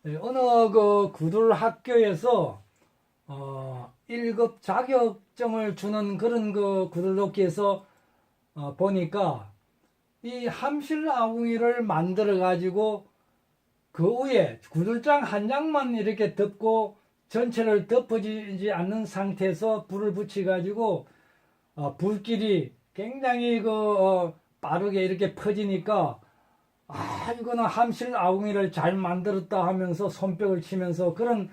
어느 그 구들 학교에서 1급 자격증을 주는 그런 그 구들독기에서 보니까 이 함실 아궁이를 만들어 가지고 그 위에 구들장 한 장만 이렇게 덮고 전체를 덮어지지 않는 상태에서 불을 붙여 가지고 불길이 굉장히 빠르게 이렇게 퍼지니까 이거는 함실 아궁이를 잘 만들었다 하면서 손뼉을 치면서 그런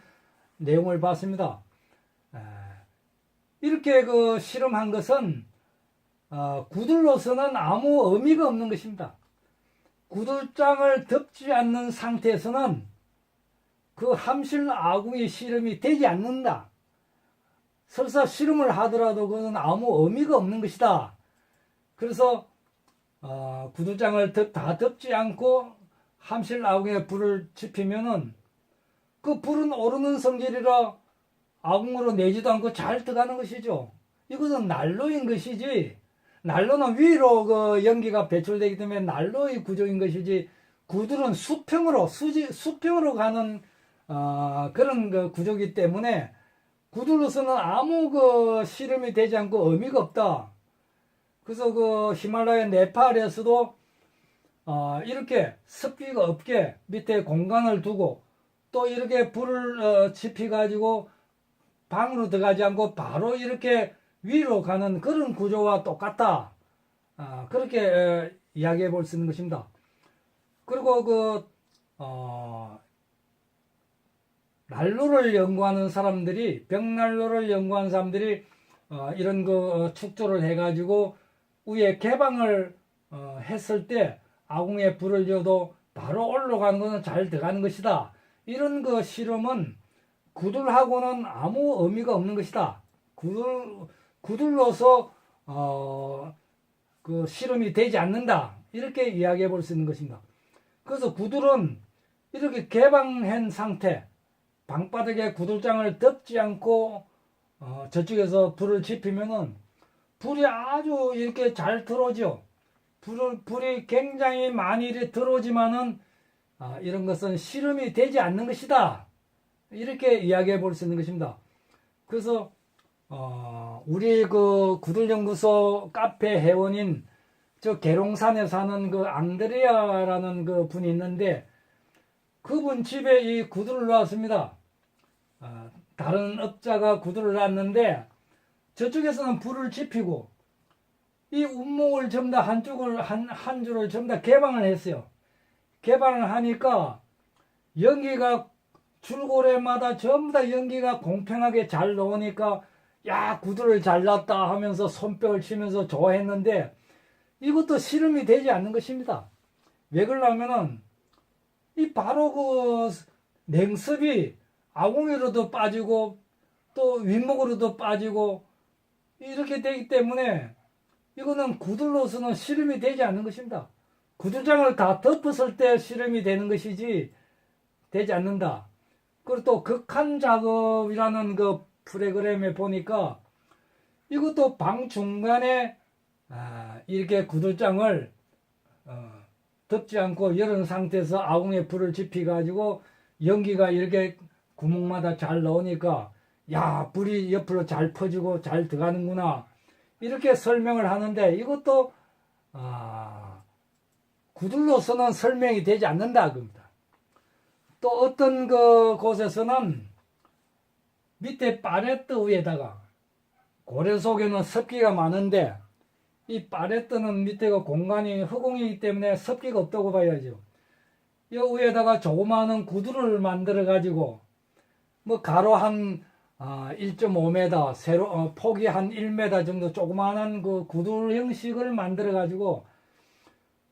내용을 봤습니다. 이렇게 실험한 것은 구들로서는 아무 의미가 없는 것입니다. 구들장을 덮지 않는 상태에서는 그 함실 아궁이 실험이 되지 않는다. 설사 실험을 하더라도 그것은 아무 의미가 없는 것이다. 그래서 구들장을 다 덮지 않고 함실 아궁이에 불을 지피면은 그 불은 오르는 성질이라 아궁으로 내지도 않고 잘 들어가는 것이죠. 이것은 난로인 것이지, 난로는 위로 연기가 배출되기 때문에 난로의 구조인 것이지, 구들은 수평으로 가는 그런 구조이기 때문에 구들로서는 아무 실험이 되지 않고 의미가 없다. 그래서 히말라야 네팔에서도 이렇게 습기가 없게 밑에 공간을 두고 또 이렇게 불을 지피 가지고 방으로 들어가지 않고 바로 이렇게 위로 가는 그런 구조와 똑같다. 그렇게 이야기해 볼 수 있는 것입니다. 그리고 난로를 연구하는 사람들이, 벽난로를 연구하는 사람들이 이런 축조를 해가지고 위에 개방을 했을 때 아궁이에 불을 지어도 바로 올라가는 것은 잘 들어가는 것이다. 이런 실험은 구들하고는 아무 의미가 없는 것이다. 구들로서 실험이 되지 않는다. 이렇게 이야기해 볼 수 있는 것입니다. 그래서 구들은 이렇게 개방한 상태, 방바닥에 구들장을 덮지 않고 저쪽에서 불을 지피면은 불이 아주 이렇게 잘 들어오죠. 불이 굉장히 많이 들어오지만은 이런 것은 실험이 되지 않는 것이다. 이렇게 이야기해 볼 수 있는 것입니다. 그래서 우리 구들연구소 카페 회원인 저 계룡산에 사는 앙드레아라는 분이 있는데, 그분 집에 이 구들을 놨습니다. 다른 업자가 구들을 놨는데 저쪽에서는 불을 지피고 이 운목을 전부 다 한 줄을 전부 다 개방을 했어요. 개방을 하니까 연기가 줄고래마다 전부 다 연기가 공평하게 잘 나오니까 야, 구들을 잘 놨다 하면서 손뼉을 치면서 좋아했는데, 이것도 실험이 되지 않는 것입니다. 왜 그러냐면은 이 바로 냉습이 아궁이로도 빠지고 또 윗목으로도 빠지고 이렇게 되기 때문에 이거는 구들로서는 실험이 되지 않는 것입니다. 구들장을 다 덮었을 때 실험이 되는 것이지 되지 않는다. 그리고 또 극한 작업이라는 프로그램에 보니까 이것도 방 중간에 이렇게 구들장을 덮지 않고 열은 상태에서 아궁이에 불을 지피 가지고 연기가 이렇게 구멍마다 잘 나오니까 야, 불이 옆으로 잘 퍼지고 잘 들어가는구나, 이렇게 설명을 하는데, 이것도 구들로서는 설명이 되지 않는다 겁니다. 또 어떤 곳에서는 밑에 파레트 위에다가, 고래 속에는 습기가 많은데 이 파레트는 밑에가 공간이 허공이기 때문에 습기가 없다고 봐야죠. 이 위에다가 조그마한 구두를 만들어 가지고 가로 한 1.5m, 세로 폭이 한 1m 정도 조그마한 구두 형식을 만들어 가지고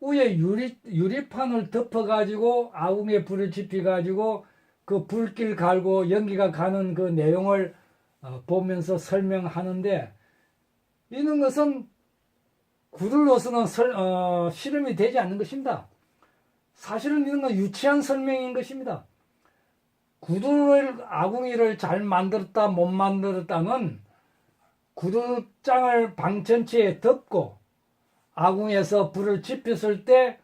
위에 유리판을 덮어 가지고 아궁이에 불을 지피 가지고 그 불길 갈고 연기가 가는 내용을 보면서 설명하는데, 이런 것은 구들로서는 실험이 되지 않는 것입니다. 사실은 이런 건 유치한 설명인 것입니다. 아궁이를 잘 만들었다 못 만들었다는 구들장을 방 전체에 덮고 아궁이에서 불을 지폈을 때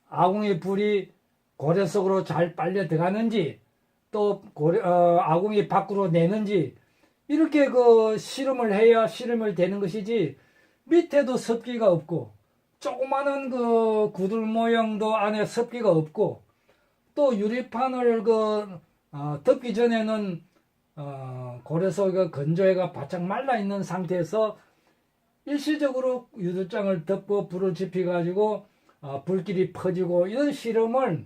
아궁이 불이 고래 속으로 잘 빨려 들어가는지, 또 아궁이 밖으로 내는지 이렇게 그 실험을 해야 실험을 되는 것이지, 밑에도 습기가 없고 조그마한 그 구들 모양도 안에 습기가 없고, 또 유리판을 덮기 전에는 고래소가 건조해가 바짝 말라 있는 상태에서 일시적으로 유리장을 덮고 불을 지피 가지고 불길이 퍼지고, 이런 실험을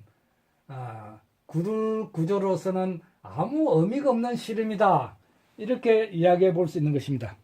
구들 구조로서는 아무 의미가 없는 실험이다, 이렇게 이야기해 볼 수 있는 것입니다.